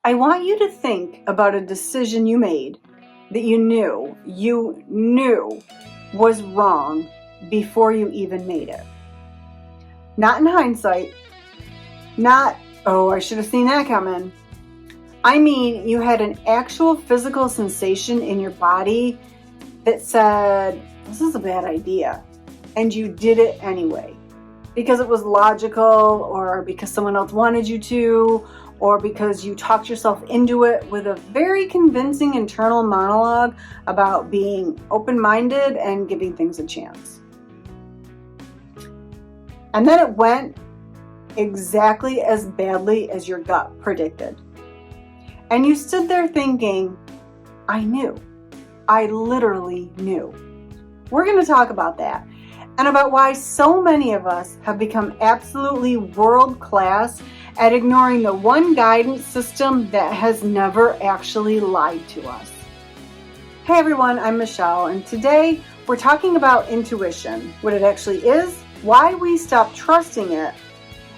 I want you to think about a decision you made that you knew was wrong before you even made it. Not in hindsight. Not, oh, I should have seen that coming. I mean, you had an actual physical sensation in your body that said, this is a bad idea. And you did it anyway. Because it was logical, or because someone else wanted you to, or because you talked yourself into it with a very convincing internal monologue about being open-minded and giving things a chance. And then it went exactly as badly as your gut predicted. And you stood there thinking, I knew. I literally knew. We're going to talk about that, and about why so many of us have become absolutely world-class at ignoring the one guidance system that has never actually lied to us. Hey everyone, I'm Michelle, and today we're talking about intuition, what it actually is, why we stop trusting it,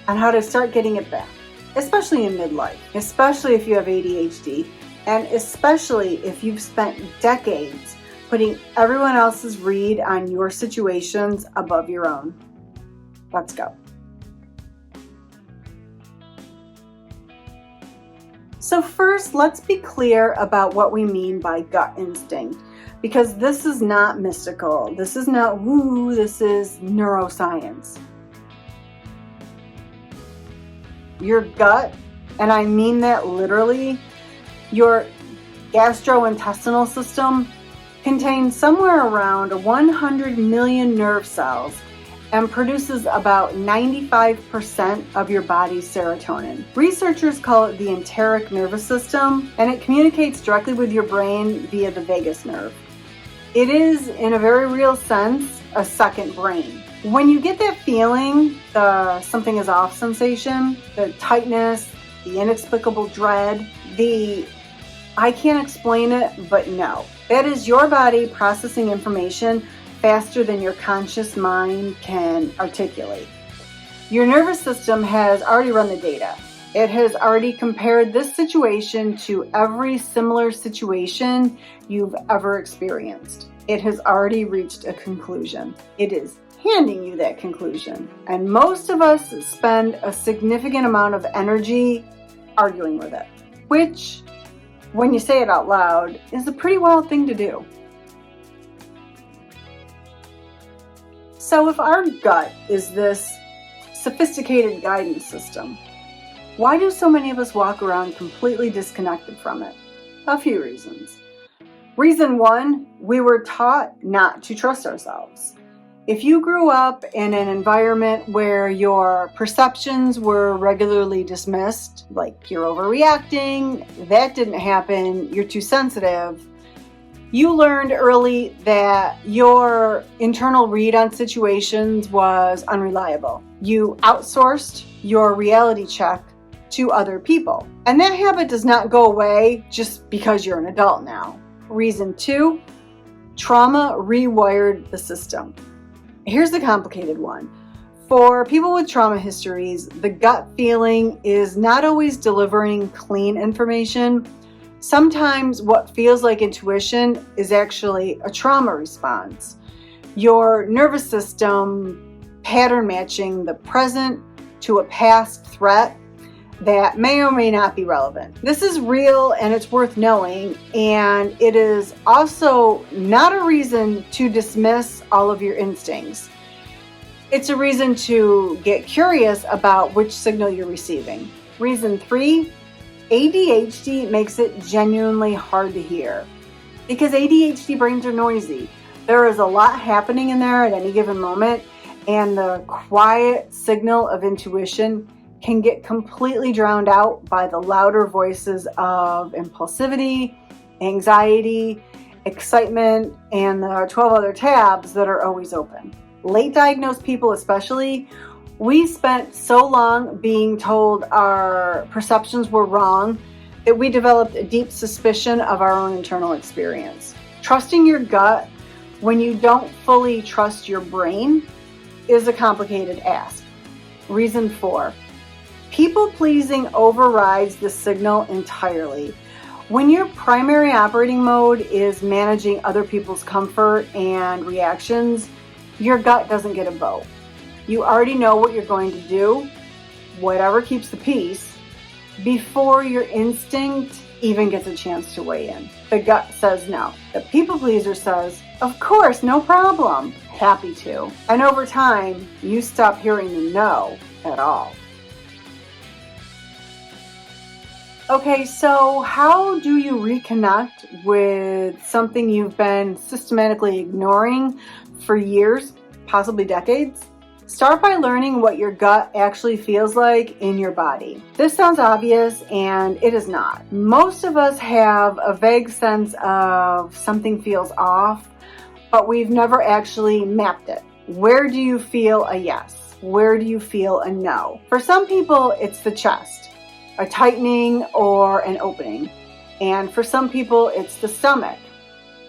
and how to start getting it back, especially in midlife, especially if you have ADHD, and especially if you've spent decades putting everyone else's read on your situations above your own. Let's go. So first, let's be clear about what we mean by gut instinct, because this is not mystical. This is not woo, this is neuroscience. Your gut, and I mean that literally, your gastrointestinal system contains somewhere around 100 million nerve cells and produces about 95% of your body's serotonin. Researchers call it the enteric nervous system, and it communicates directly with your brain via the vagus nerve. It is, in a very real sense, a second brain. When you get that feeling, the something is off sensation, the tightness, the inexplicable dread, the I can't explain it, but no. That is your body processing information faster than your conscious mind can articulate. Your nervous system has already run the data. It has already compared this situation to every similar situation you've ever experienced. It has already reached a conclusion. It is handing you that conclusion. And most of us spend a significant amount of energy arguing with it, which, when you say it out loud, is a pretty wild thing to do. So if our gut is this sophisticated guidance system, why do so many of us walk around completely disconnected from it? A few reasons. Reason one, we were taught not to trust ourselves. If you grew up in an environment where your perceptions were regularly dismissed, like you're overreacting, that didn't happen, you're too sensitive, you learned early that your internal read on situations was unreliable. You outsourced your reality check to other people. And that habit does not go away just because you're an adult now. Reason two, trauma rewired the system. Here's the complicated one. For people with trauma histories, the gut feeling is not always delivering clean information. Sometimes what feels like intuition is actually a trauma response. Your nervous system pattern matching the present to a past threat that may or may not be relevant. This is real and it's worth knowing, and it is also not a reason to dismiss all of your instincts. It's a reason to get curious about which signal you're receiving. Reason three, ADHD makes it genuinely hard to hear. Because ADHD brains are noisy. There is a lot happening in there at any given moment, and the quiet signal of intuition can get completely drowned out by the louder voices of impulsivity, anxiety, excitement, and the 12 other tabs that are always open. Late diagnosed people especially, we spent so long being told our perceptions were wrong that we developed a deep suspicion of our own internal experience. Trusting your gut when you don't fully trust your brain is a complicated ask. Reason four, People pleasing overrides the signal entirely. When your primary operating mode is managing other people's comfort and reactions, your gut doesn't get a vote. You already know what you're going to do, whatever keeps the peace, before your instinct even gets a chance to weigh in. The gut says no. The people pleaser says, of course, no problem, happy to. And over time, you stop hearing the no at all. Okay, so how do you reconnect with something you've been systematically ignoring for years, possibly decades? Start by learning what your gut actually feels like in your body. This sounds obvious, and it is not. Most of us have a vague sense of something feels off, but we've never actually mapped it. Where do you feel a yes? Where do you feel a no? For some people, it's the chest, a tightening or an opening. And for some people, it's the stomach,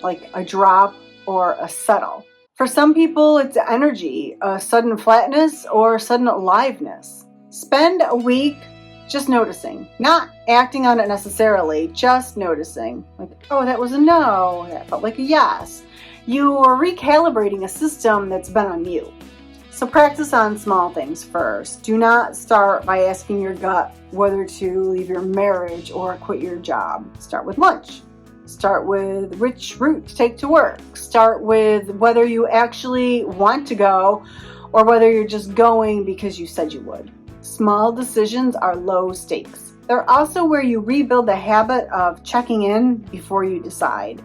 like a drop or a settle. For some people, it's energy, a sudden flatness or sudden aliveness. Spend a week just noticing, not acting on it necessarily, just noticing. Like, oh, that was a no, that felt like a yes. You are recalibrating a system that's been on mute. So practice on small things first. Do not start by asking your gut whether to leave your marriage or quit your job. Start with lunch. Start with which route to take to work. Start with whether you actually want to go or whether you're just going because you said you would. Small decisions are low stakes. They're also where you rebuild the habit of checking in before you decide,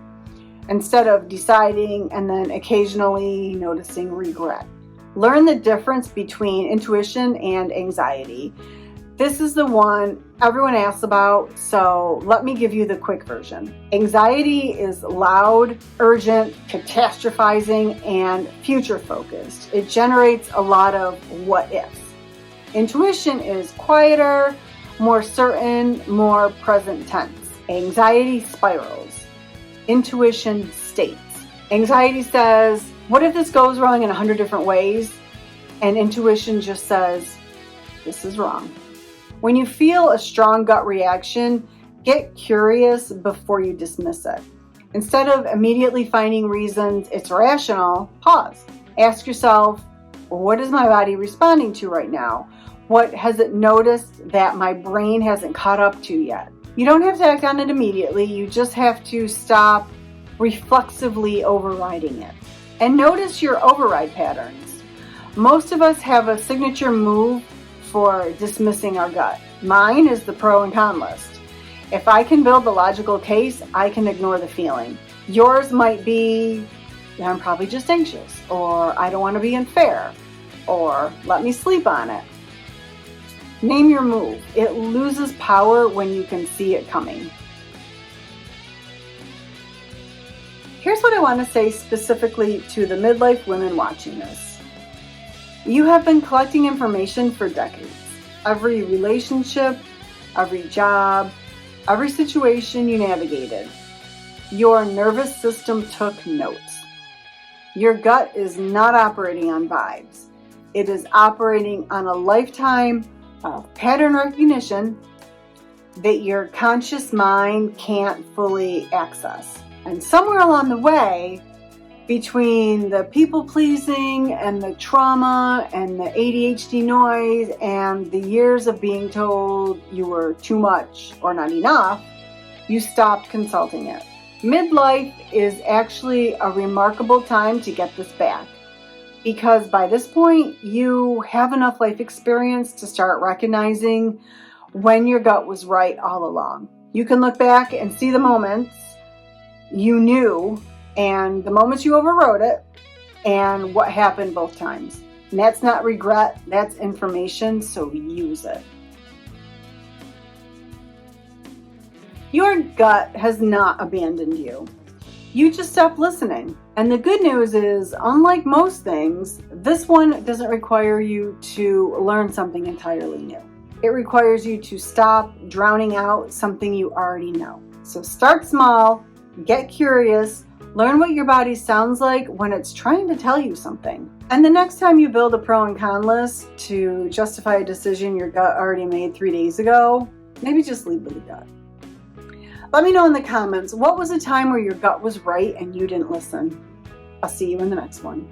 instead of deciding and then occasionally noticing regret. Learn the difference between intuition and anxiety. This is the one everyone asks about, so let me give you the quick version. Anxiety is loud, urgent, catastrophizing, and future-focused. It generates a lot of what-ifs. Intuition is quieter, more certain, more present tense. Anxiety spirals. Intuition states. Anxiety says, what if this goes wrong in 100 different ways? And intuition just says, this is wrong. When you feel a strong gut reaction, get curious before you dismiss it. Instead of immediately finding reasons it's rational, pause. Ask yourself, what is my body responding to right now? What has it noticed that my brain hasn't caught up to yet? You don't have to act on it immediately. You just have to stop reflexively overriding it. And notice your override patterns. Most of us have a signature move for dismissing our gut. Mine is the pro and con list. If I can build the logical case, I can ignore the feeling. Yours might be, I'm probably just anxious, or I don't want to be unfair, or let me sleep on it. Name your move. It loses power when you can see it coming. Here's what I want to say specifically to the midlife women watching this. You have been collecting information for decades. Every relationship, every job, every situation you navigated. Your nervous system took notes. Your gut is not operating on vibes. It is operating on a lifetime of pattern recognition that your conscious mind can't fully access. And somewhere along the way, between the people-pleasing and the trauma and the ADHD noise and the years of being told you were too much or not enough, you stopped consulting it. Midlife is actually a remarkable time to get this back, because by this point, you have enough life experience to start recognizing when your gut was right all along. You can look back and see the moments you knew and the moments you overrode it and what happened both times. And that's not regret, that's information, so use it. Your gut has not abandoned you. You just stopped listening. And the good news is, unlike most things, this one doesn't require you to learn something entirely new. It requires you to stop drowning out something you already know. So start small, get curious, learn what your body sounds like when it's trying to tell you something. And the next time you build a pro and con list to justify a decision your gut already made 3 days ago, maybe just lead with the gut. Let me know in the comments, what was a time where your gut was right and you didn't listen? I'll see you in the next one.